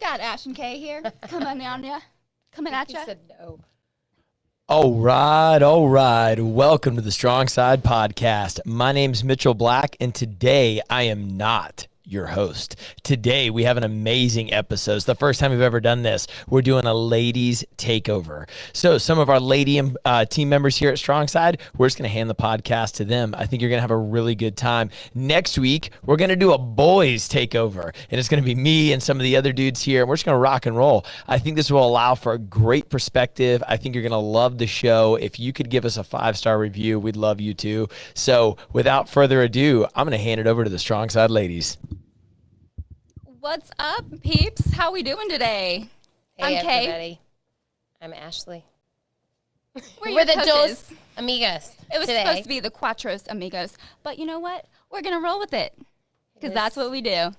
got Ash and Kay here. Coming at ya. said no. All right. Welcome to the Strong Side Podcast. My name's Mitchell Black, and today I am not your host. Today we have an amazing episode. It's the first time we've ever done this. We're doing a ladies takeover. So some of our lady team members here at Strong Side, we're just going to hand the podcast to them. I think you're going to have a really good time. Next week, we're going to do a boys takeover, and it's going to be me and some of the other dudes here, and we're just going to rock and roll. I think this will allow for a great perspective. I think you're going to love the show. If you could give us a 5-star review, we'd love you too. So without further ado, I'm going to hand it over to the Strong Side ladies. What's up, peeps? How we doing today? Hey, I'm Kay. everybody. I'm Ashley. We're the Dos Amigas. It was today. supposed to be the Cuatros Amigos, but you know what? We're going to roll with it because that's what we do.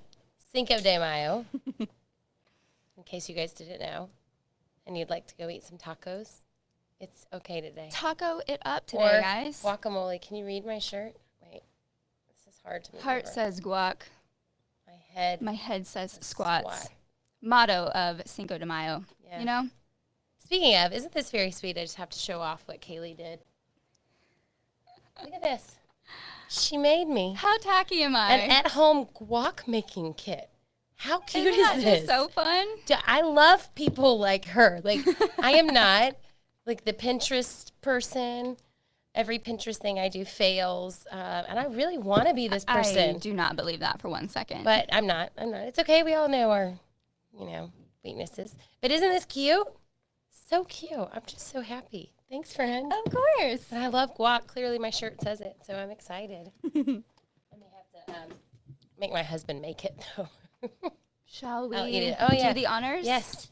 Cinco de Mayo. In case you guys didn't know, and you'd like to go eat some tacos, it's okay today. Taco it up today, or guys. guacamole. Can you read my shirt? Wait, this is hard to move Heart over. says guac. My head says squats. Motto of Cinco de Mayo. Yeah. You know? Speaking of, isn't this very sweet? I just have to show off what Kayleigh did. Look at this. She made me How tacky am I? an at-home guac making kit. How cute Isn't that is this? just so fun? I love people like her. Like, I am not like the Pinterest person. Every Pinterest thing I do fails, and I really want to be this person. I do not believe that for 1 second. But I'm not. It's okay. We all know our, weaknesses. But isn't this cute? So cute. I'm just so happy. Thanks, friend. Of course. And I love guac. Clearly, my shirt says it, so I'm excited. I may have to make my husband make it, though. Shall we I'll eat it. Oh, yeah. do the honors? Yes,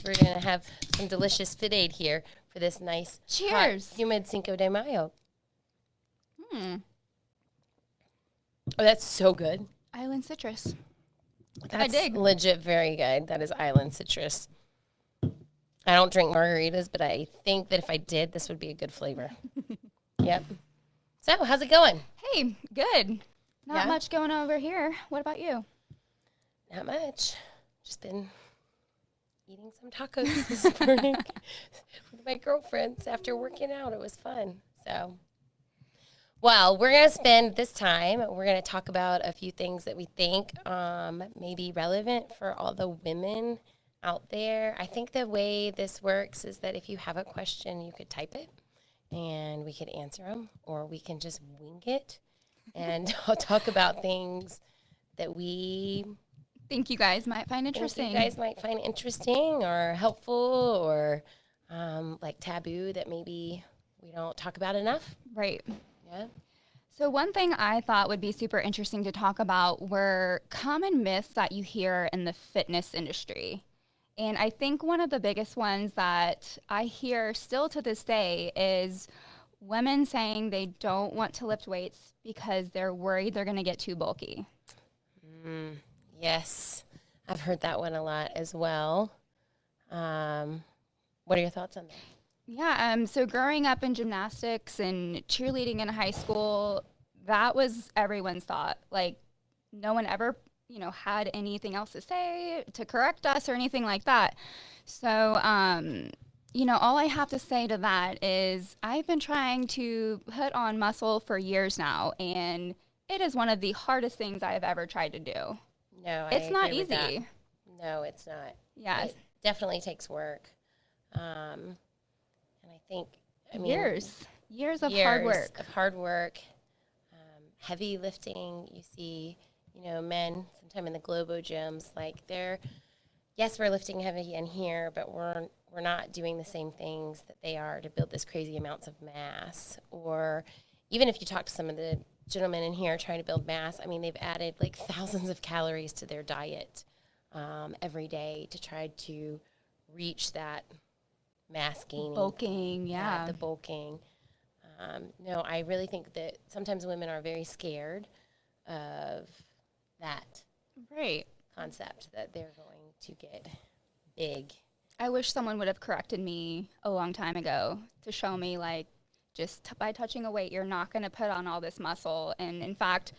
we're going to have some delicious Fit Aid here for this nice, Cheers. hot, humid Cinco de Mayo. Hmm. Oh, that's so good. Island citrus. That's dig. legit very good. That is island citrus. I don't drink margaritas, but I think that if I did, this would be a good flavor. Yep. So, how's it going? Hey, good. Not Yeah? much going on over here. What about you? Not much. Just been eating some tacos this morning with my girlfriends after working out. It was fun. So, well, we're going to spend this time, we're going to talk about a few things that we think may be relevant for all the women out there. I think the way this works is that if you have a question, you could type it and we could answer them, or we can just wing it and I'll talk about things that we Think you guys might find interesting. you guys might find interesting or helpful, or like taboo that maybe we don't talk about enough. Right. Yeah. So one thing I thought would be super interesting to talk about were common myths that you hear in the fitness industry. And I think one of the biggest ones that I hear still to this day is women saying they don't want to lift weights because they're worried they're going to get too bulky. Yes. I've heard that one a lot as well. What are your thoughts on that? Yeah, so growing up in gymnastics and cheerleading in high school, that was everyone's thought. Like, no one ever, had anything else to say to correct us or anything like that. So, all I have to say to that is I've been trying to put on muscle for years now, and it is one of the hardest things I've ever tried to do. No, It's not agree with that. easy. No, it's not. Yeah. It definitely takes work. And I think, Years of hard work. Heavy lifting. You see, men sometime in the Globo gyms, like yes, we're lifting heavy in here, but we're not doing the same things that they are to build this crazy amounts of mass. Or even if you talk to some of the gentlemen in here trying to build mass, I mean, they've added like thousands of calories to their diet every day to try to reach that mass gaining. Bulking, yeah. The bulking. No, I really think that sometimes women are very scared of that Right. concept that they're going to get big. I wish someone would have corrected me a long time ago to show me, like, just by touching a weight, you're not going to put on all this muscle. And in fact,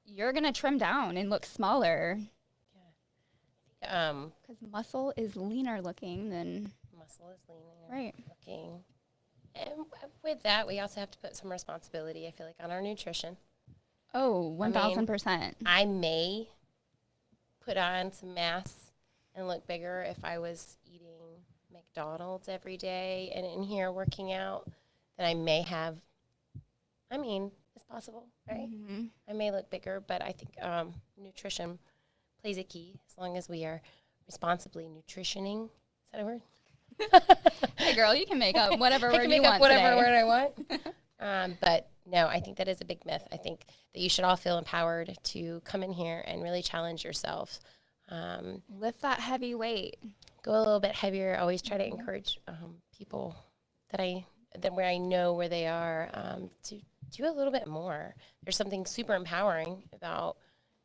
you're going to trim down and look smaller. Because muscle is leaner looking than muscle is leaner right. looking. And with that, we also have to put some responsibility, I feel like, on our nutrition. Oh, 1,000%. I may put on some mass and look bigger if I was eating McDonald's every day and in here working out. Then I may have, it's possible, right? Mm-hmm. I may look bigger, but I think nutrition plays a key as long as we are responsibly nutritioning. Is that a word? Hey, girl, you can make up whatever I word can you make up want whatever today. word I want. But no, I think that is a big myth. I think that you should all feel empowered to come in here and really challenge yourself. Lift that heavy weight. Go a little bit heavier. Always try to encourage people that where I know where they are to do a little bit more. There's something super empowering about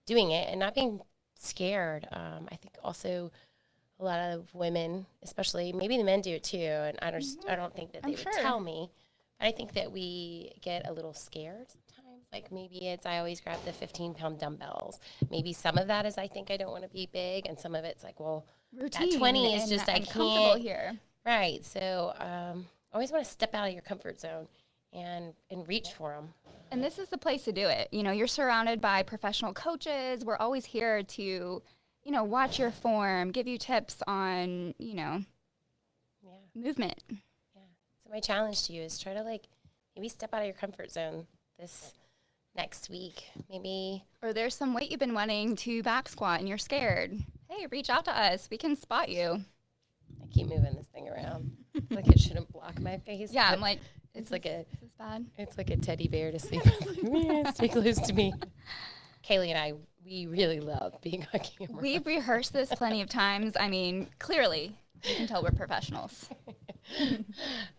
doing it and not being scared. I think also a lot of women, especially, maybe the men do it too, and I don't think that they would tell me. But I think that we get a little scared sometimes. Like maybe it's I always grab the 15-pound dumbbells. Maybe some of that is I think I don't want to be big, and some of it's like, well, Routine that 20 is just I comfortable can't. Here. Right. So always want to step out of your comfort zone and reach for them. And this is the place to do it. You know, you're surrounded by professional coaches. We're always here to, watch your form, give you tips on, movement. Yeah. So my challenge to you is try to maybe step out of your comfort zone this next week. Maybe. Or there's some weight you've been wanting to back squat and you're scared. Hey, reach out to us. We can spot you. I keep moving this thing around like it shouldn't block my face. Yeah, I'm like, it's is this bad? It's like a teddy bear to sleep with. Yeah, stay close to me. Kayleigh and I, we really love being on camera. We've rehearsed this plenty of times. I mean, clearly, you can tell we're professionals.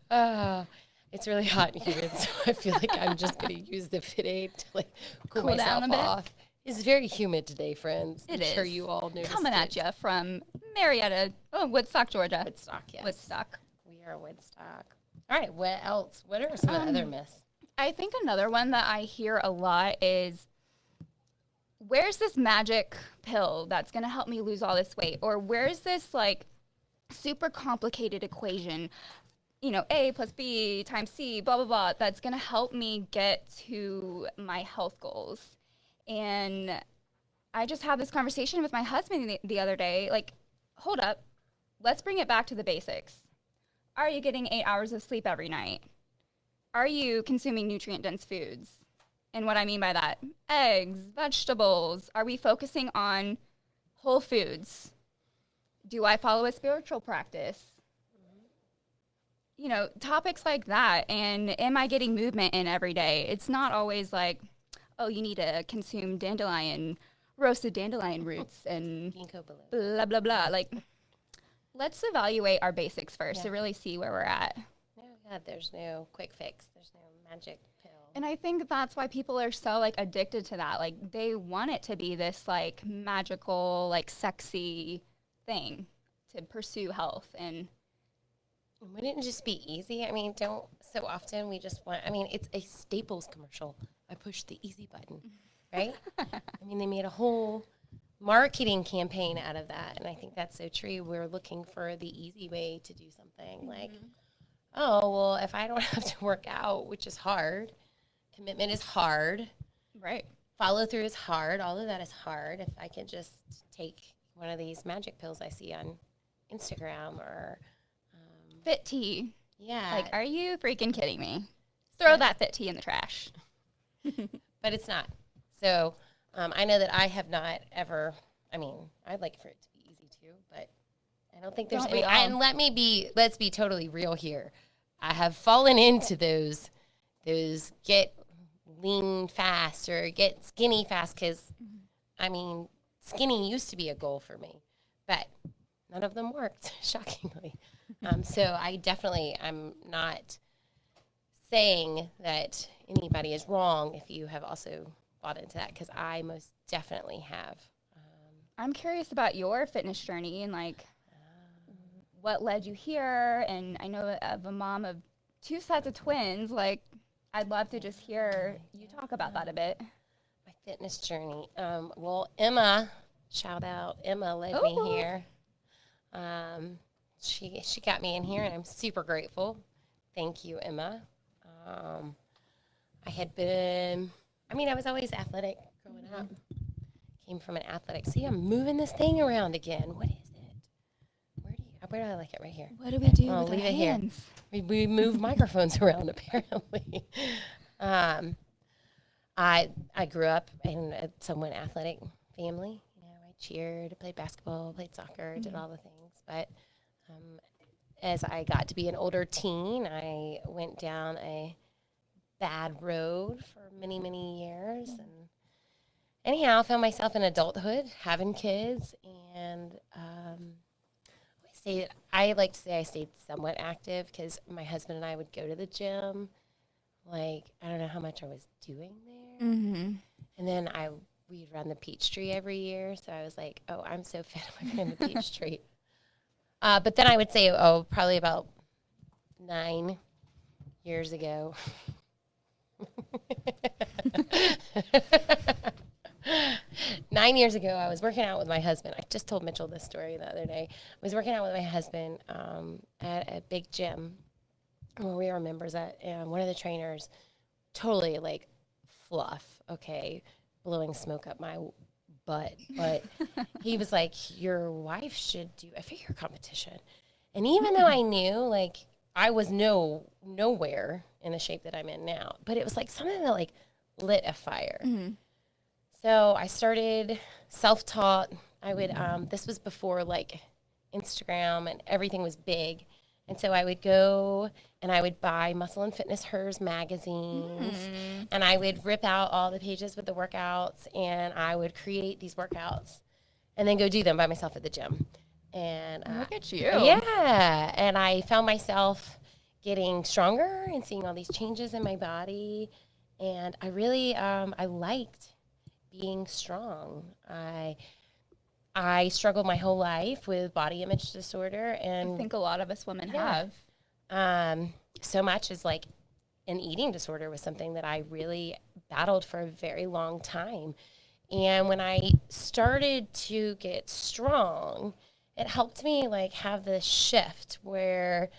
It's really hot and humid, so I feel like I'm just going to use the Fit Aid to cool down myself a bit. off. It's very humid today, friends. I'm sure you all noticed coming at you from Woodstock, Georgia. Woodstock, yes. Woodstock. We are Woodstock. All right, what else? What are some of the other myths? I think another one that I hear a lot is, where's this magic pill that's going to help me lose all this weight? Or where's this super complicated equation, A plus B times C, blah, blah, blah, that's going to help me get to my health goals. And I just had this conversation with my husband the other day, hold up, let's bring it back to the basics. Are you getting 8 hours of sleep every night? Are you consuming nutrient-dense foods? And what I mean by that, eggs, vegetables. Are we focusing on whole foods? Do I follow a spiritual practice? Topics like that. And am I getting movement in every day? It's not always like, oh, you need to consume roasted dandelion roots and blah, blah, blah. Let's evaluate our basics first to really see where we're at. No, God, there's no quick fix. There's no magic pill. And I think that's why people are so addicted to that. They want it to be this magical, sexy thing to pursue health. And wouldn't it just be easy? So often we just want, it's a Staples commercial. I pushed the easy button, right? They made a whole marketing campaign out of that. And I think that's so true. We're looking for the easy way to do something oh, well, if I don't have to work out, which is hard, commitment is hard. Right. Follow through is hard. All of that is hard. If I can just take one of these magic pills I see on Instagram or Fit tea. Yeah. Are you freaking kidding me? Throw that Fit tea in the trash. But it's not. So I know that I have not ever, I'd like for it to be easy too, but I don't think there's any. And let's be totally real here. I have fallen into those get lean fast or get skinny fast because, skinny used to be a goal for me, but none of them worked, shockingly. So I'm not saying that anybody is wrong if you have also bought into that, because I most definitely have. I'm curious about your fitness journey and what led you here. And I know of a mom of 2 sets of twins. I'd love to just hear you talk about that a bit. My fitness journey. Well, Emma, shout out, Emma led me here. She got me in here, and I'm super grateful. Thank you, Emma. I was always athletic growing up. Came from an athletic. See, I'm moving this thing around again. What is it? Where do I like it? Right here. What do we do with leave our it hands? Here. We move microphones around, apparently. I grew up in a somewhat athletic family. I cheered, played basketball, played soccer, did all the things. But as I got to be an older teen, I went down a bad road for many, many years. And anyhow, I found myself in adulthood, having kids, and I like to say I stayed somewhat active because my husband and I would go to the gym. Like, I don't know how much I was doing there. Mm-hmm. And then we'd run the Peachtree every year. So I was like, oh, I'm so fit I'm running the Peachtree. But then I would say, probably about 9 years ago. 9 years ago, I was working out with my husband. I just told Mitchell this story the other day. I was working out with my husband at a big gym where we were members at, and one of the trainers, totally like fluff, blowing smoke up my butt. But he was like, your wife should do a figure competition. And even though I knew, like, I was nowhere in the shape that I'm in now, but it was like something that like lit a fire. Mm-hmm. So I started Selftaught. I would, this was before like Instagram and everything was big. And so I would go and I would buy Muscle and Fitness Hers magazines, and I would rip out all the pages with the workouts, and I would create these workouts and then go do them by myself at the gym. And look at you. Yeah. And I found myself getting stronger and seeing all these changes in my body. And I really, I liked being strong. I struggled my whole life with body image disorder, and I think a lot of us women have. So much as like an eating disorder was something that I really battled for a very long time. And when I started to get strong, it helped me like have this shift where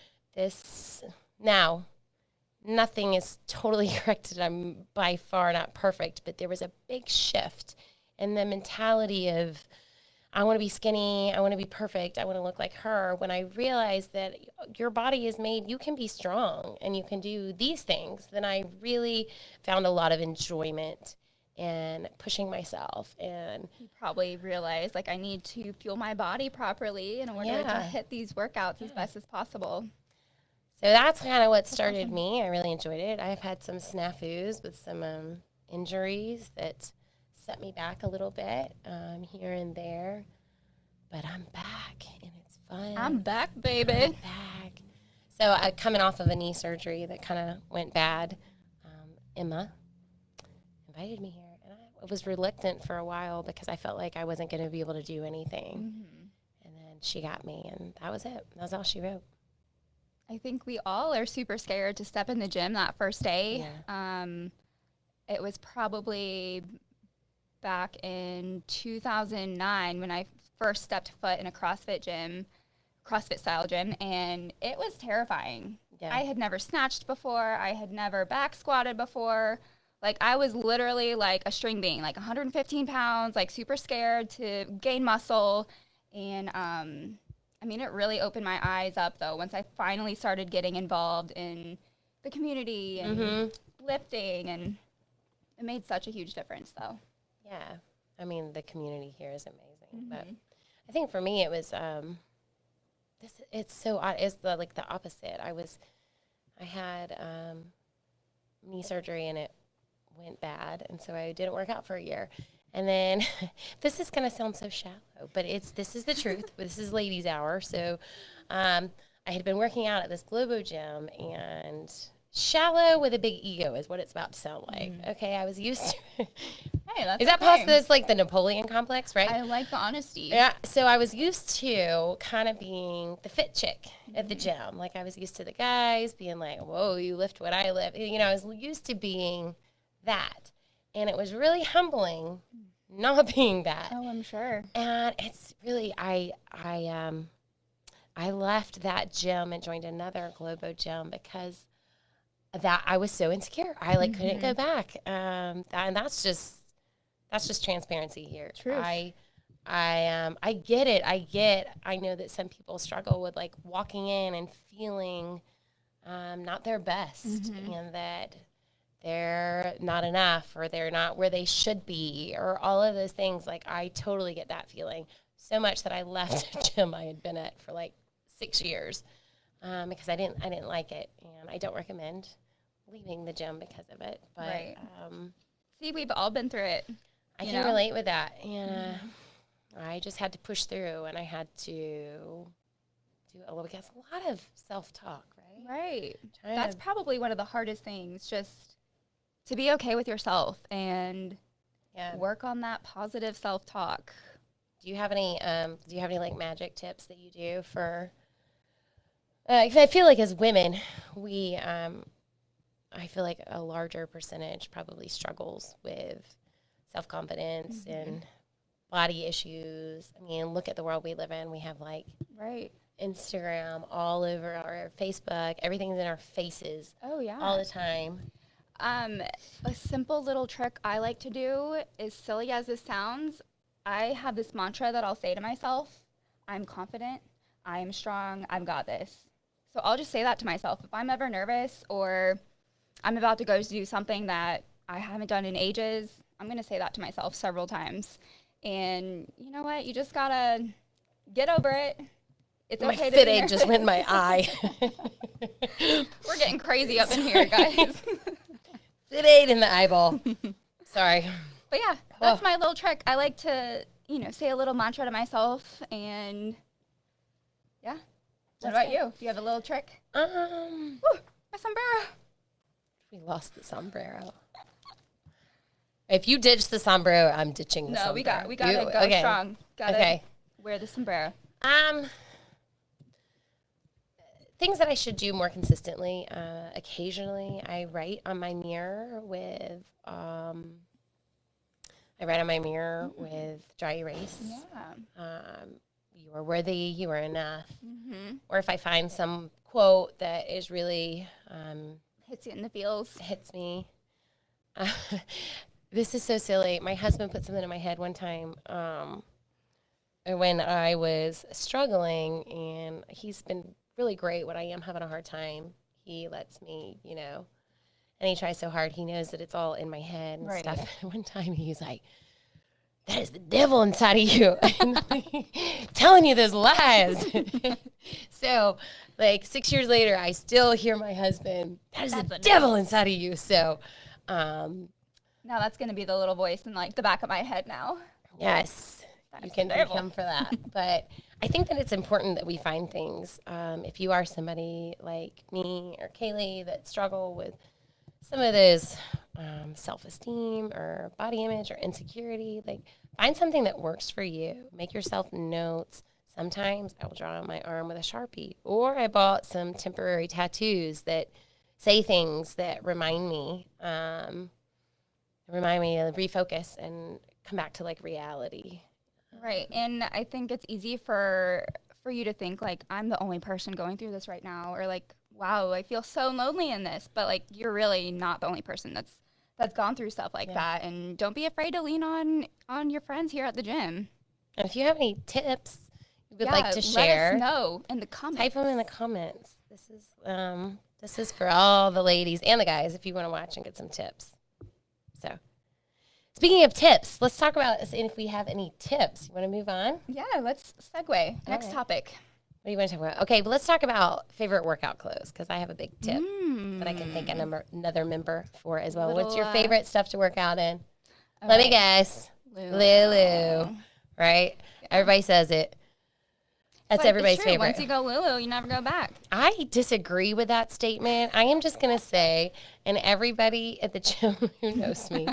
now nothing is totally corrected. I'm by far not perfect, but there was a big shift in the mentality of, I want to be skinny, I want to be perfect, I want to look like her, when I realized that your body is made, you can be strong and you can do these things. Then I really found a lot of enjoyment in pushing myself. And you probably realized, like, I need to fuel my body properly in order to hit these workouts as best as possible. So that's kind of what started me. I really enjoyed it. I've had some snafus with some injuries that set me back a little bit here and there. But I'm back, and it's fun. I'm back, baby. I'm back. So coming off of a knee surgery that kind of went bad, Emma invited me here. And I was reluctant for a while because I felt like I wasn't going to be able to do anything. Mm-hmm. And then she got me, and that was it. That was all she wrote. I think we all are super scared to step in the gym that first day. Yeah. It was probably back in 2009 when I first stepped foot in a CrossFit style gym, and it was terrifying. Yeah. I had never snatched before. I had never back squatted before. Like, I was literally like a string bean, like 115 pounds, like super scared to gain muscle. And I mean, it really opened my eyes up, though, once I finally started getting involved in the community and lifting, and it made such a huge difference, though. Yeah. I mean, the community here is amazing. But I think for me, it was, it's so odd. It's the opposite. I had knee surgery, and it went bad, and so I didn't work out for a year. And then, this is going to sound so shallow, but this is the truth. This is ladies' hour. So I had been working out at this Globo gym, and shallow with a big ego is what it's about to sound like. Okay, I was used to Hey, that's Is that possible? It's like the Napoleon complex, right? I like the honesty. Yeah, so I was used to kind of being the fit chick at the gym. Like, I was used to the guys being like, whoa, you lift what I lift. You know, I was used to being that. And it was really humbling not being that. Oh, I'm sure. And it's really, I left that gym and joined another Globo gym because that I was so insecure. I couldn't go back. And that's just transparency here. Truth. I get it. I know that some people struggle with walking in and feeling not their best and that they're not enough or they're not where they should be or all of those things. I totally get that feeling so much that I left a gym I had been at for 6 years because I didn't like it, and I don't recommend leaving the gym because of it. But right. See, we've all been through it. I can relate with that, and I just had to push through, and I had to do a lot of self-talk, right? Right. That's probably one of the hardest things, just to be okay with yourself and work on that positive self-talk. Do you have any magic tips that you do for? I feel like as women, we I feel like a larger percentage probably struggles with self-confidence and body issues. I mean, look at the world we live in. We have right. Instagram all over our Facebook. Everything's in our faces. Oh yeah. All the time. A simple little trick I like to do, as silly as this sounds, I have this mantra that I'll say to myself: I'm confident, I am strong, I've got this. So I'll just say that to myself. If I'm ever nervous or I'm about to go do something that I haven't done in ages, I'm going to say that to myself several times. And you know what? You just got to get over it. It's my okay to fit be aid nervous. just went in my eye. We're getting crazy up in here, guys. Fit aid in the eyeball. Sorry. But yeah, that's my little trick. I like to, say a little mantra to myself, and yeah. What about you? Do you have a little trick? Ooh, my sombrero. We lost the sombrero. If you ditch the sombrero, I'm ditching the sombrero. No, we got to go strong. Gotta wear the sombrero. Things that I should do more consistently. Occasionally, I write on my mirror with dry erase. Yeah. You are worthy. You are enough. Or if I find some quote that is really Hits you in the feels. Hits me. This is so silly. My husband put something in my head one time when I was struggling, and he's been really great when I am having a hard time. He lets me, and he tries so hard. He knows that it's all in my head and stuff. One time he's like, "That is the devil inside of you," telling you those lies. So, 6 years later, I still hear my husband, "That is the devil inside of you." So, now that's going to be the little voice in the back of my head now. Yes, you can thank him for that. But I think that it's important that we find things. If you are somebody like me or Kayleigh that struggle with some of those self-esteem or body image or insecurity, find something that works for you. Make yourself notes. Sometimes I will draw on my arm with a Sharpie, or I bought some temporary tattoos that say things that remind me to refocus and come back to reality. Right. And I think it's easy for you to think I'm the only person going through this right now, or wow, I feel so lonely in this, but you're really not the only person that's gone through stuff like that. And don't be afraid to lean on your friends here at the gym. And if you have any tips you would like to share, let us know in the comments. Type them in the comments. This is for all the ladies and the guys if you want to watch and get some tips. So, speaking of tips, let's talk about if we have any tips. You want to move on? Yeah, let's segue. Next topic. What do you want to talk about? Okay, but let's talk about favorite workout clothes, because I have a big tip that I can thank another member for as well. What's your favorite stuff to work out in? Let me guess. Lulu. Right? Everybody says it. That's everybody's favorite. Once you go Lulu, you never go back. I disagree with that statement. I am just going to say, and everybody at the gym who knows me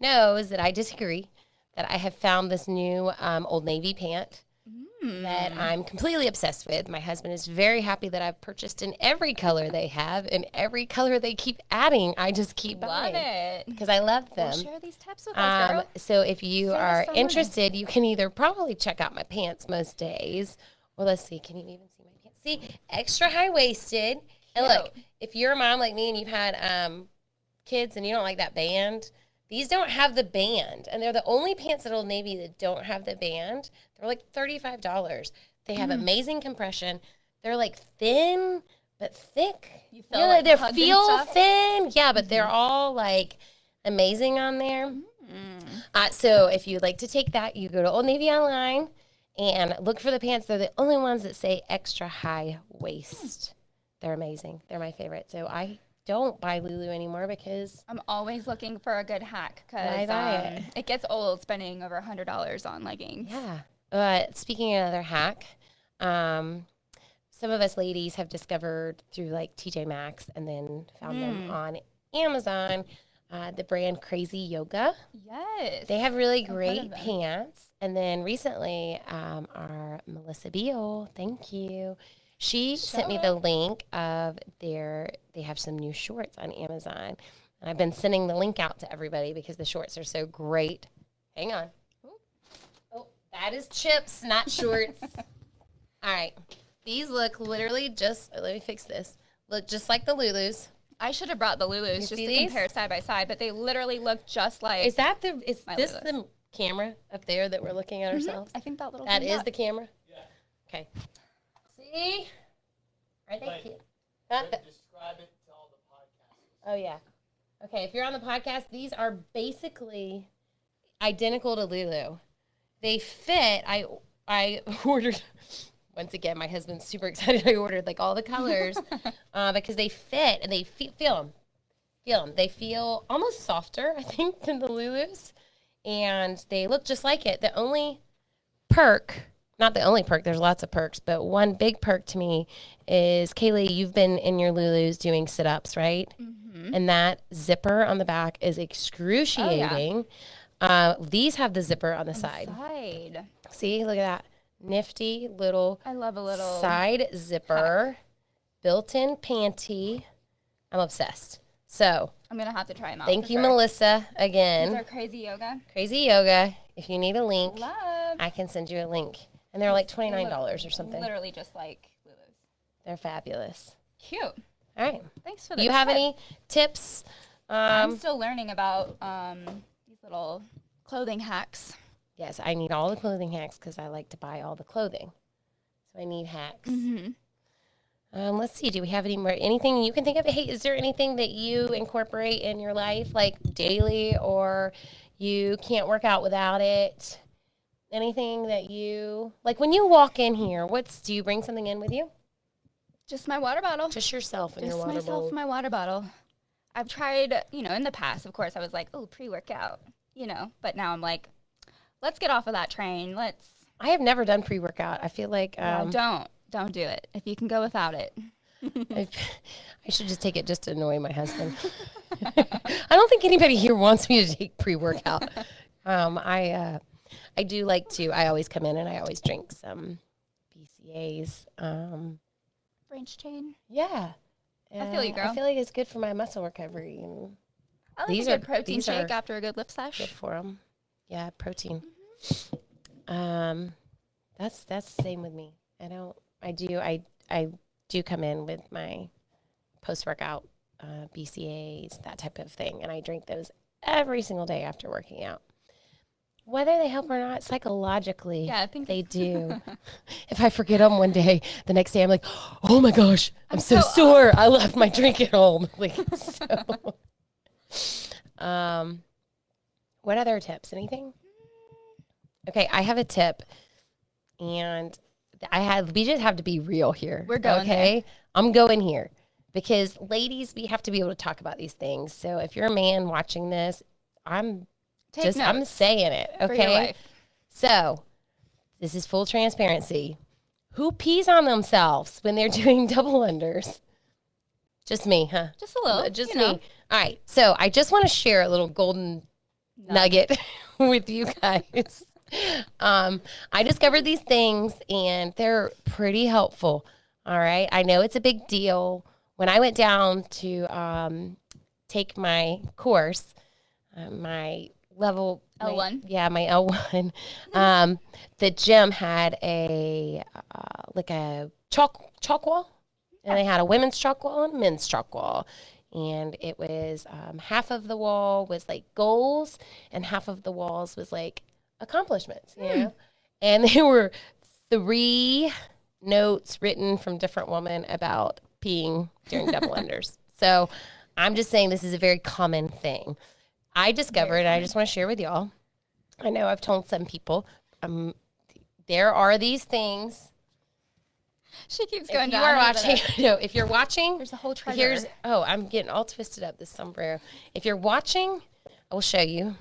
knows that I disagree, that I have found this new Old Navy pant that I'm completely obsessed with. My husband is very happy that I've purchased in every color they have and every color they keep adding. I just keep Love buying it. because I love them. Well, share these tips with us, girl. So if you Save us are some money. interested, you can either probably check out my pants most days. Well, let's see. Can you even see my pants? See, extra high-waisted. And look, if you're a mom like me and you've had kids and you don't like that band, these don't have the band. And they're the only pants at Old Navy that don't have the band. They're like $35. They have amazing compression. They're like thin but thick. You feel like they hugged and feel stuff? thin. Yeah, but they're all like amazing on there. So if you'd like to take that, you go to Old Navy online and look for the pants. They're the only ones that say extra high waist. They're amazing. They're my favorite. So I don't buy Lulu anymore because I'm always looking for a good hack Why because buy it gets old spending over $100 on leggings. yeah. Speaking of another hack, some of us ladies have discovered through like TJ Maxx and then found them on Amazon, the brand Crazy Yoga. Yes. They have really heard great of them. pants. And then recently, our Melissa Beal, thank you. She sent me the link of they have some new shorts on Amazon. And I've been sending the link out to everybody because the shorts are so great. Hang on. Oh, that is chips, not shorts. All right. These look literally just, let me fix this. Look just like the Lulus. I should have brought the Lulus just see to these? compare side by side, but they literally look just like. Is this Lulus. the camera up there that we're looking at ourselves? I think that little. That thing is got- the camera? Yeah. Okay. See? Are they cute? Describe it to all the podcasters. Oh, yeah. Okay, if you're on the podcast, these are basically identical to Lulu. They fit. I ordered, once again, my husband's super excited. I ordered like all the colors because they fit and they feel them. Feel them. They feel almost softer, I think, than the Lulus. And they look just like it. The only perk, not the only perk, there's lots of perks, but one big perk to me is, Kayleigh, you've been in your Lulus doing sit-ups, right? Mm-hmm. And that zipper on the back is excruciating. These have the zipper on the side. See, look at that. Nifty little I love a little side zipper, built-in panty. I'm obsessed. So I'm gonna have to try them out. thank for you, sure. Melissa, These again. are Crazy Yoga. Crazy Yoga. If you need a link, Love. I can send you a link. And they're like $29 or something. Literally just like Lulu's. They're fabulous. Cute. All right. Thanks for Do the you have tip. any tips? I'm still learning about these little clothing hacks. Yes, I need all the clothing hacks because I like to buy all the clothing. So I need hacks. Mm-hmm. Let's see. Do we have any more? Anything you can think of? Hey, is there anything that you incorporate in your life, like daily, or you can't work out without it? Anything that you like when you walk in here? Do you bring something in with you? Just my water bottle. Just yourself and Just your water myself bowl. and my water bottle. I've tried, in the past, of course, I was like, oh, pre-workout, but now I'm like, let's get off of that train. I have never done pre-workout. I feel like Don't do it. If you can go without it. I should just take it just to annoy my husband. I don't think anybody here wants me to take pre-workout. I do like to. I always come in and I always drink some BCAAs. Branch chain. Yeah, I feel you, girl. I feel like it's good for my muscle recovery. And I like These a are- good protein these shake are after a good lift good sesh. for them. Yeah, protein. That's the same with me. I do come in with my post-workout BCAAs, that type of thing, and I drink those every single day after working out. Whether they help or not, psychologically, Yeah, I think they do. If I forget them one day, the next day I'm like, oh my gosh, I'm so sore. I left my drink at home. Like, what other tips? Anything? Okay, I have a tip, and we just have to be real here. We're going okay. I'm going here because, ladies, we have to be able to talk about these things. So if you're a man watching this, I'm saying it. for your Okay. life. So this is full transparency. Who pees on themselves when they're doing double unders? Just me, huh? Just a little. Just you me. know. All right. So I just want to share a little golden nugget with you guys. I discovered these things, and they're pretty helpful. All right. I know it's a big deal. When I went down to take my course, my level L1? my L1, the gym had a like a chalk wall, and they had a women's chalk wall and a men's chalk wall. And it was half of the wall was like goals, and half of the walls was like accomplishments, you know? And there were 3 notes written from different women about peeing during double unders. So I'm just saying this is a very common thing. I discovered, and I just want to share with y'all. I know I've told some people, there are these things. She keeps going If you down. are watching, no, if you're watching, There's a whole treasure. I'm getting all twisted up, this sombrero. If you're watching, I will show you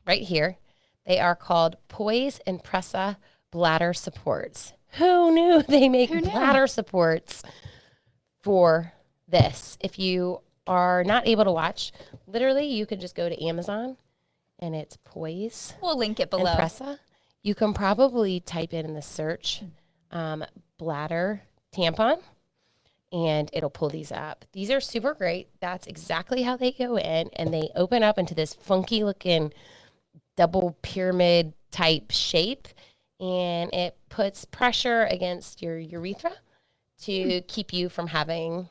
right here. They are called Poise and Pressa Bladder Supports. Who knew they make bladder supports for this? If you are not able to watch, literally you can just go to Amazon, and it's Poise We'll link it and below. Pressa. You can probably type in the search bladder tampon, and it'll pull these up. These are super great. That's exactly how they go in, and they open up into this funky looking double pyramid type shape, and it puts pressure against your urethra to keep you from having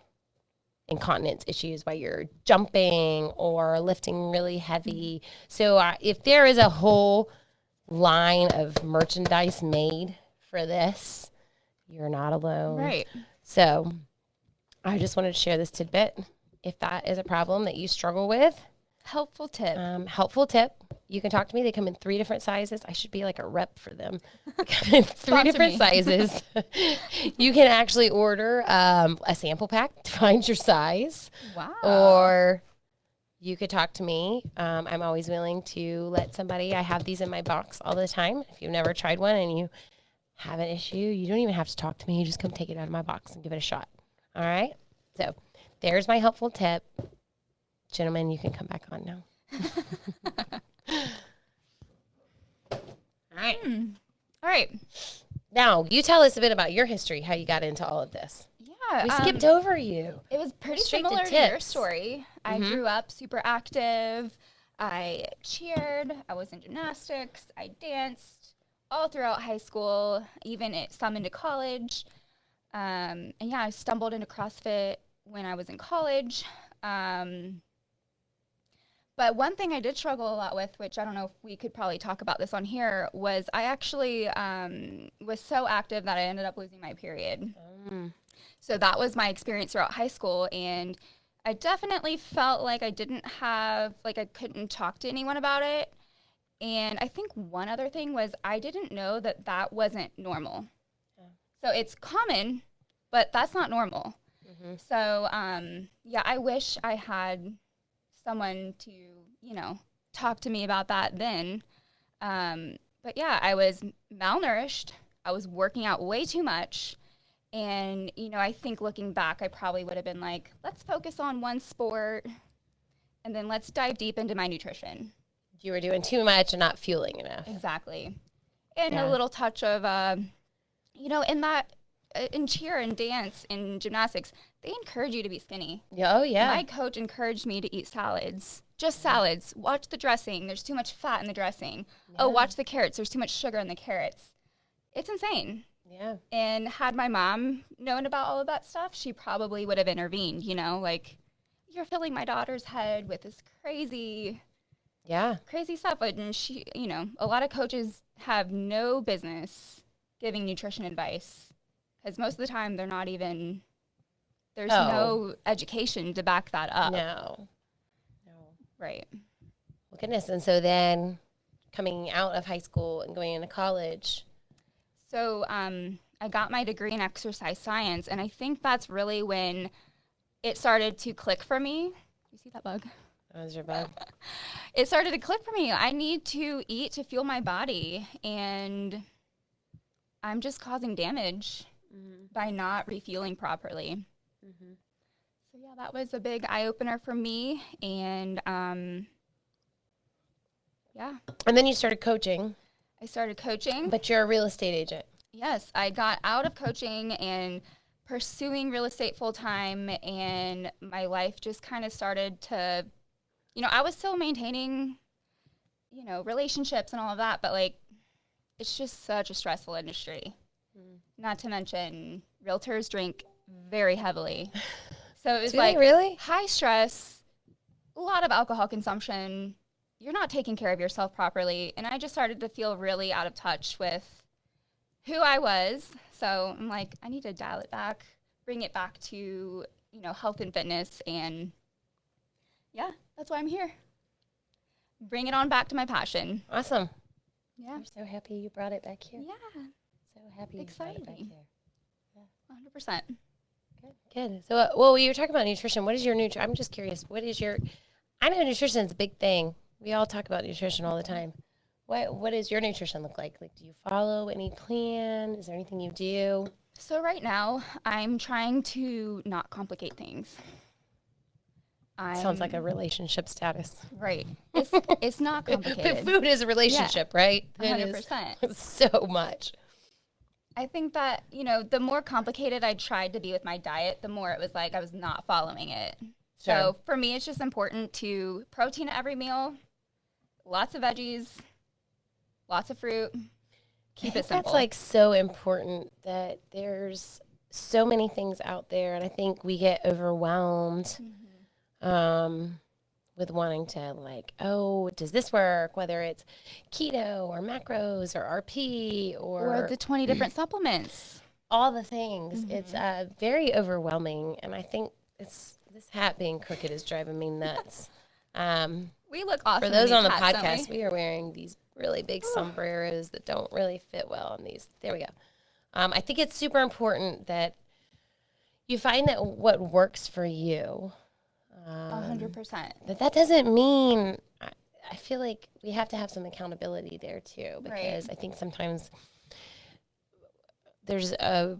incontinence issues while you're jumping or lifting really heavy. So if there is a whole line of merchandise made for this, you're not alone. Right. So I just wanted to share this tidbit. If that is a problem that you struggle with, Helpful tip. helpful tip. You can talk to me. They come in 3 different sizes. I should be like a rep for them. They come in 3 Sponsor different me. sizes. You can actually order a sample pack to find your size. Wow. Or you could talk to me. I'm always willing to let somebody, I have these in my box all the time. If you've never tried one and you have an issue, you don't even have to talk to me. You just come take it out of my box and give it a shot. All right? So there's my helpful tip. Gentlemen, you can come back on now. All right. All right. Now, you tell us a bit about your history, how you got into all of this. Yeah. We skipped over you. It was pretty Straight to similar to your tips. story. I grew up super active. I cheered. I was in gymnastics. I danced all throughout high school, even some into college. And yeah, I stumbled into CrossFit when I was in college. But one thing I did struggle a lot with, which I don't know if we could probably talk about this on here, was I actually was so active that I ended up losing my period. So that was my experience throughout high school, and I definitely felt like I couldn't talk to anyone about it. And I think one other thing was I didn't know that that wasn't normal. So it's common, but that's not normal. So yeah, I wish I had someone to, talk to me about that then. But yeah, I was malnourished. I was working out way too much. And, I think looking back, I probably would have been like, let's focus on one sport and then let's dive deep into my nutrition. You were doing too much and not fueling enough. Exactly. And Yeah. a little touch of, in cheer and dance and gymnastics, they encourage you to be skinny. Oh, yeah. My coach encouraged me to eat salads, just salads. Watch the dressing. There's too much fat in the dressing. Oh, watch the carrots. There's too much sugar in the carrots. It's insane. Yeah. And had my mom known about all of that stuff, she probably would have intervened, like, you're filling my daughter's head with this crazy stuff. And she, a lot of coaches have no business giving nutrition advice because most of the time they're not even, there's no education to back that up. No. Right. Well, goodness. And so then coming out of high school and going into college. So I got my degree in exercise science, and I think that's really when it started to click for me. You see that bug? That was your bug. It started to click for me. I need to eat to fuel my body, and I'm just causing damage by not refueling properly. So yeah, that was a big eye-opener for me, and yeah. And then you started coaching. I started coaching. But you're a real estate agent. Yes, I got out of coaching and pursuing real estate full time, and my life just kind of started to, I was still maintaining, relationships and all of that, but like, it's just such a stressful industry. Not to mention, realtors drink very heavily. So it was really high stress, a lot of alcohol consumption. You're not taking care of yourself properly. And I just started to feel really out of touch with who I was. So I'm like, I need to dial it back, bring it back to, health and fitness. And yeah, that's why I'm here. Bring it on back to my passion. Awesome. Yeah. I'm so happy you brought it back here. Yeah. So happy you brought it back Exciting. here. 100%. Good. So, well, you were talking about nutrition. What is your I'm just curious. I know nutrition is a big thing. We all talk about nutrition all the time. What does your nutrition look like? Like, do you follow any plan? Is there anything you do? So right now, I'm trying to not complicate things. Sounds like a relationship status. Right. It's not complicated. But food is a relationship, right? 100%. It is so much. I think that, the more complicated I tried to be with my diet, the more it was like I was not following it. Sure. So for me, it's just important to protein at every meal, lots of veggies, lots of fruit. Keep it simple. That's like so important that there's so many things out there, and I think we get overwhelmed with wanting to like, oh, does this work? Whether it's keto or macros or RP or the 20 different supplements. All the things. It's very overwhelming, and I think this hat being crooked is driving me nuts. We look awesome. For those on the hats, podcast, we are wearing these really big sombreros that don't really fit well on these. There we go. I think it's super important that you find that what works for you. 100%. That doesn't mean, I feel like we have to have some accountability there too, because I think sometimes there's I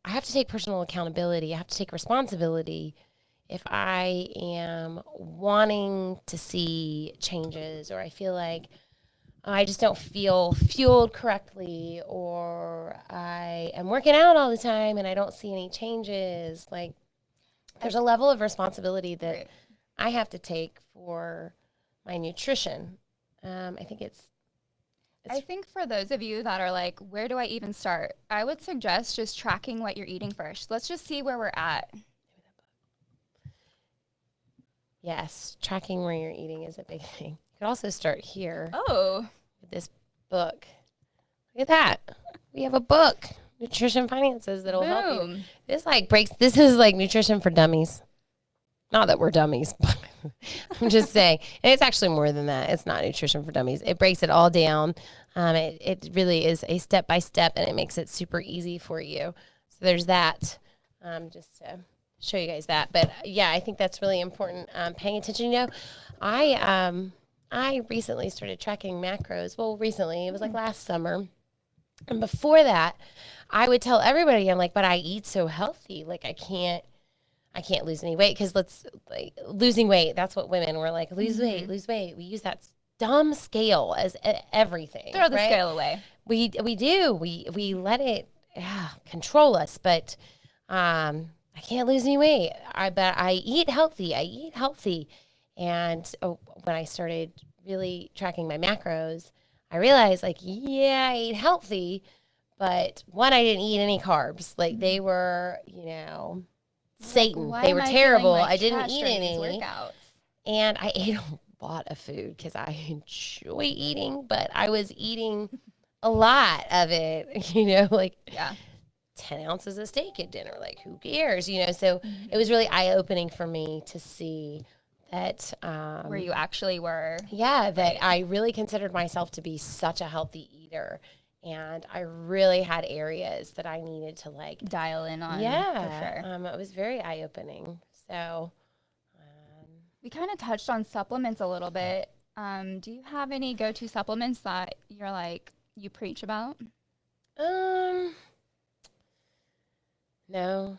have to take personal accountability. I have to take responsibility if I am wanting to see changes, or I feel like I just don't feel fueled correctly, or I am working out all the time and I don't see any changes. Like, there's a level of responsibility that I have to take for my nutrition. I think for those of you that are like, where do I even start? I would suggest just tracking what you're eating first. Let's just see where we're at. Yes, tracking where you're eating is a big thing. You could also start here. Oh. With this book. Look at that. We have a book, Nutrition Finances, that'll help you. This is like nutrition for dummies. Not that we're dummies, but I'm just saying. And it's actually more than that. It's not nutrition for dummies. It breaks it all down. It really is a step-by-step, and it makes it super easy for you. So there's that, just to show you guys that. But, yeah, I think that's really important, paying attention. I recently started tracking macros. Well, recently. It was like last summer. And before that, I would tell everybody, I'm like, but I eat so healthy. Like, I can't lose any weight, because losing weight, that's what women were like, lose weight. We use that dumb scale as everything. Throw the scale away. We do. We let it control us, but I can't lose any weight. But I eat healthy. And when I started really tracking my macros, I realized, like, I ate healthy, but one, I didn't eat any carbs. Like, they were, Satan. They were terrible. I didn't eat any. And I ate a lot of food because I enjoy eating, but I was eating a lot of it, 10 ounces of steak at dinner. Like, who cares? So it was really eye-opening for me to see that where you actually were. Yeah, that I really considered myself to be such a healthy eater, and I really had areas that I needed to dial in on. Yeah, for sure. It was very eye-opening. So we kind of touched on supplements a little bit. Do you have any go-to supplements that you're like you preach about? No,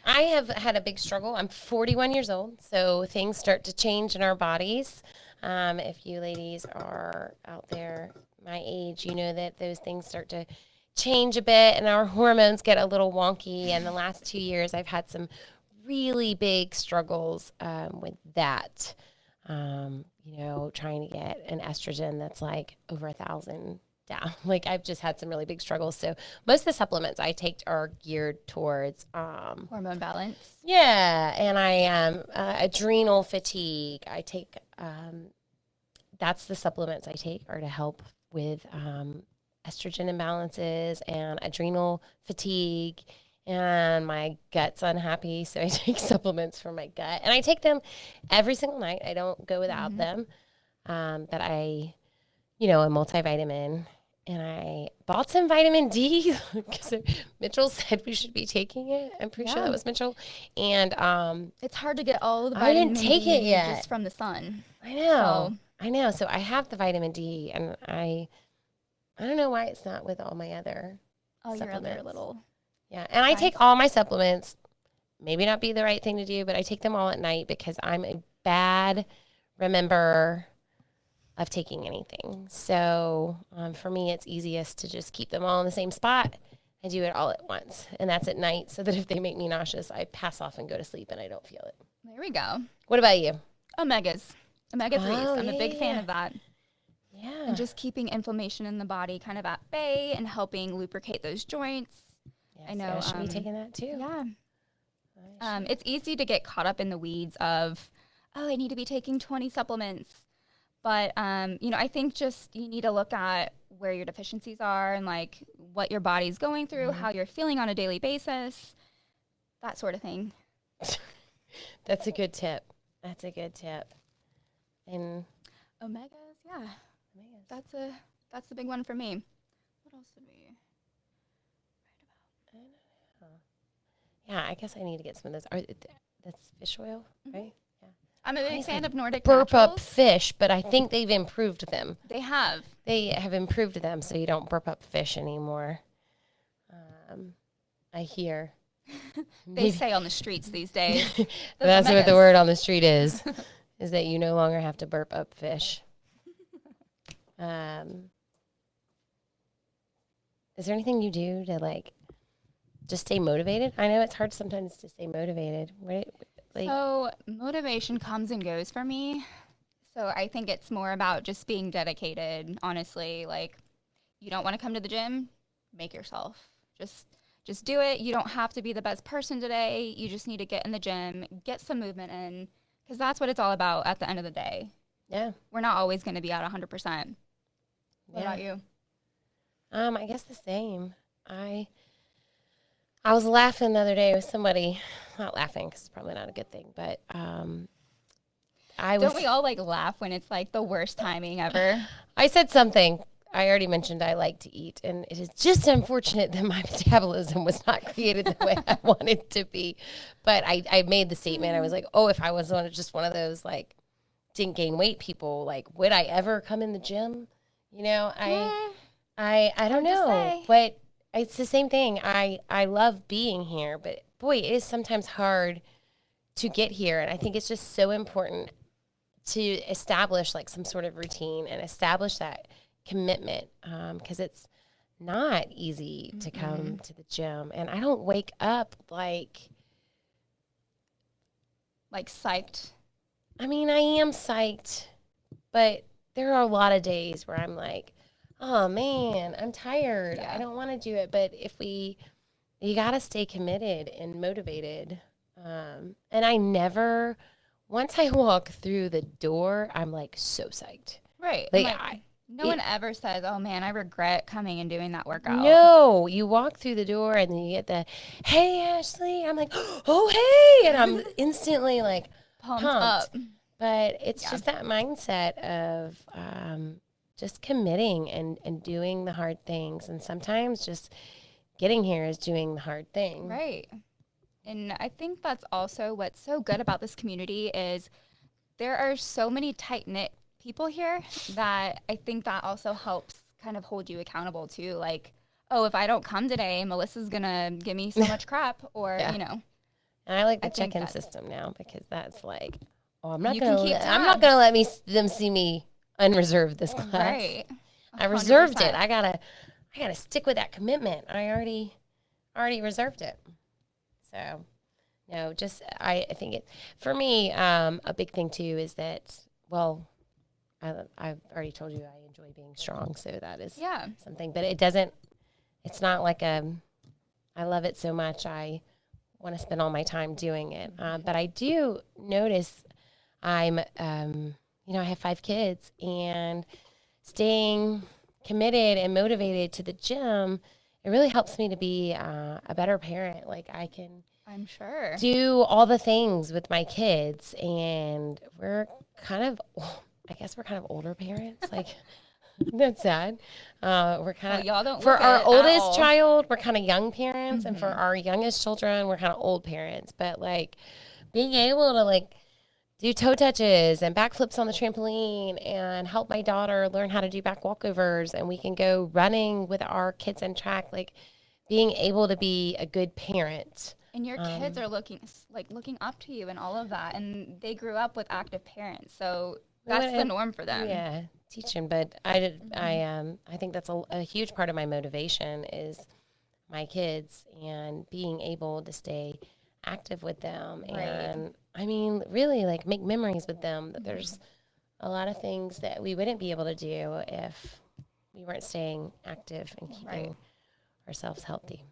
I have had a big struggle. I'm 41 years old, so things start to change in our bodies. If you ladies are out there my age, you know that those things start to change a bit and our hormones get a little wonky. And the last 2 years, I've had some really big struggles with that. Trying to get an estrogen that's like over 1,000 down. Like I've just had some really big struggles. So most of the supplements I take are geared towards hormone balance. Yeah, and I am adrenal fatigue. I take that's the supplements I take are to help with estrogen imbalances and adrenal fatigue. And my gut's unhappy, so I take supplements for my gut. And I take them every single night. I don't go without them. But a multivitamin. And I bought some vitamin D because Mitchell said we should be taking it. I'm pretty sure that was Mitchell. And it's hard to get all the I vitamin didn't take D it yet. just from the sun. I know. So I have the vitamin D, and I don't know why it's not with all my other supplements. Your other little... Yeah, and I take all my supplements. Maybe not be the right thing to do, but I take them all at night because I'm a bad remember of taking anything. So for me, it's easiest to just keep them all in the same spot and do it all at once. And that's at night so that if they make me nauseous, I pass off and go to sleep and I don't feel it. There we go. What about you? Omegas. Omega-3s. I'm a big fan of that. Yeah. And just keeping inflammation in the body kind of at bay and helping lubricate those joints. Yes, I know. I should be taking that too. Yeah. It's easy to get caught up in the weeds of, I need to be taking 20 supplements. But, I think just you need to look at where your deficiencies are and like what your body's going through, how you're feeling on a daily basis, that sort of thing. That's a good tip. And Omegas, yeah. That's the big one for me. What else did we write about? Yeah, I guess I need to get some of those. That's fish oil, right? Yeah. I'm a big fan of Nordic burp Naturals. up fish, but I think they've improved them. They have. They have improved them, so you don't burp up fish anymore. I hear. They say on the streets these days. That's what the word on the street is that you no longer have to burp up fish. Is there anything you do to just stay motivated? I know it's hard sometimes to stay motivated. So motivation comes and goes for me. So I think it's more about just being dedicated, honestly. Like, you don't want to come to the gym, make yourself. Just do it. You don't have to be the best person today. You just need to get in the gym, get some movement in, because that's what it's all about at the end of the day. Yeah. We're not always going to be at 100%. What about you? I guess the same. I was laughing the other day with somebody, not laughing because it's probably not a good thing, but Don't we all laugh when it's the worst timing ever? I said something. I already mentioned I like to eat, and it is just unfortunate that my metabolism was not created the way I wanted to be. But I made the statement. I was like, if I was just one of those didn't gain weight people, would I ever come in the gym? I don't know, but it's the same thing. I love being here, but boy, it is sometimes hard to get here. And I think it's just so important to establish some sort of routine and establish that commitment, because it's not easy to come to the gym. And I don't wake up psyched. I mean, I am psyched, but there are a lot of days where I'm oh man, I'm tired. Yeah. I don't want to do it. But you got to stay committed and motivated. And I never, once I walk through the door, I'm so psyched. Right. No one ever says, oh man, I regret coming and doing that workout. No, you walk through the door and then you get the, hey, Ashley. I'm oh, hey. And I'm instantly pumped up. But it's just that mindset of just committing and doing the hard things. And sometimes just getting here is doing the hard thing. Right. And I think that's also what's so good about this community is there are so many tight-knit people here that I think that also helps kind of hold you accountable too. If I don't come today, Melissa's going to give me so much crap or, And I like the I think check-in that- system now because that's like, oh, I'm not You gonna can keep I'm not gonna let them see me unreserved this class. Right. I reserved 100%. it. I gotta stick with that commitment. I already reserved it. So no, just I think it for me, a big thing too is that, well, I've already told you I enjoy being strong, so that is Yeah. something. But it's not like I love it so much I want to spend all my time doing it. But I do notice I'm, I have 5 kids, and staying committed and motivated to the gym, it really helps me to be a better parent. Like I can I'm sure. do all the things with my kids, and we're kind of, I guess we're kind of older parents. Like that's sad. We're kind of, Y'all don't for look our it at oldest all. child, we're kind of young parents, and for our youngest children, we're kind of old parents. But like being able to like do toe touches and backflips on the trampoline and help my daughter learn how to do back walkovers, and we can go running with our kids in track, like being able to be a good parent. And your kids are looking up to you and all of that, and they grew up with active parents, so that's the norm for them. Yeah, teaching. But I think that's a huge part of my motivation is my kids and being able to stay active with them. Right. And I mean, really like make memories with them. That there's a lot of things that we wouldn't be able to do if we weren't staying active and keeping ourselves healthy.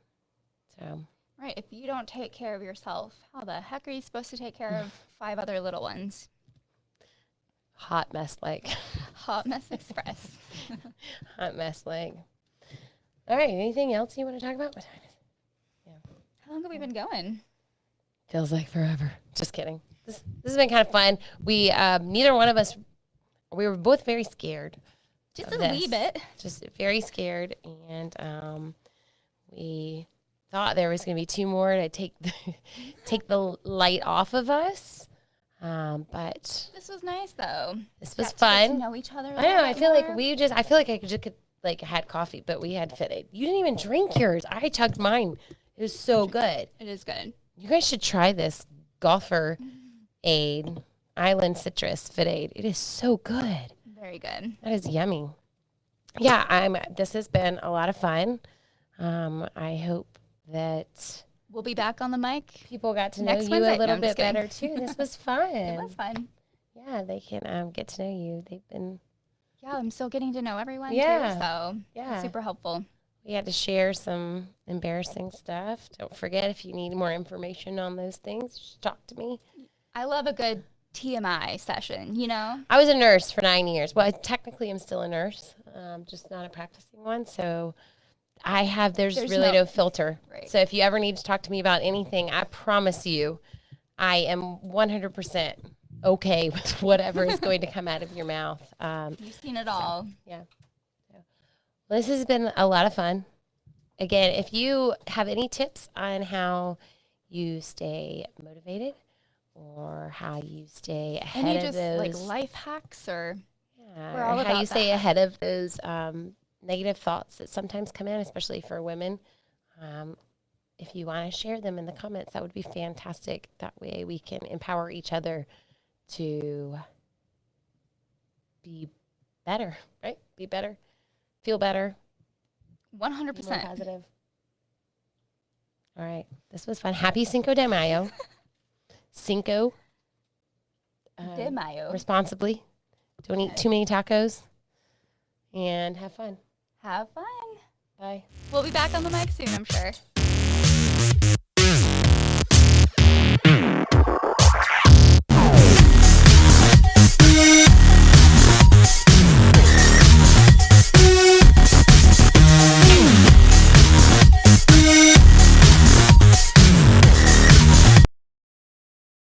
So. Right. If you don't take care of yourself, how the heck are you supposed to take care of 5 other little ones? Hot mess like. Hot Mess Express. Hot mess like. All right. Anything else you want to talk about? What time is it? How long have we been going? Feels like forever. Just kidding. This has been kind of fun. We neither one of us, we were both very scared. Just of a this. wee bit. Just very scared, and we thought there was going to be 2 more to take the light off of us. But This was nice though. this was Got to get to fun. know each other. I know. I feel like I could like had coffee, but we had fitted. You didn't even drink yours. I chugged mine. It was so good. It is good. You guys should try this Golfer Aid Island Citrus Fit Aid. It is so good. Very good. That is yummy. Yeah, this has been a lot of fun. I hope that We'll be back on the mic. people got to know Next you Wednesday. a No, little I'm bit just kidding. better too. This was fun. It was fun. Yeah, they can get to know you. They've been. Yeah, I'm still getting to know everyone Yeah. too, so Yeah. super helpful. We had to share some embarrassing stuff. Don't forget, if you need more information on those things, just talk to me. I love a good TMI session, you know? I was a nurse for 9 years. Well, technically, I'm still a nurse, just not a practicing one. So there's really no filter. Right. So if you ever need to talk to me about anything, I promise you, I am 100% okay with whatever is going to come out of your mouth. You've seen it all. Yeah. Well, this has been a lot of fun. Again, if you have any tips on how you stay motivated or how you stay ahead Any of just those, like life hacks or yeah, we're all or how about you stay that. ahead of those negative thoughts that sometimes come in, especially for women. If you want to share them in the comments, that would be fantastic. That way we can empower each other to be better, right? Be better, feel better, 100%. be more positive. All right. This was fun. Happy Cinco de Mayo. Cinco. De Mayo. Responsibly. Don't eat too many tacos. And have fun. Have fun. Bye. We'll be back on the mic soon, I'm sure.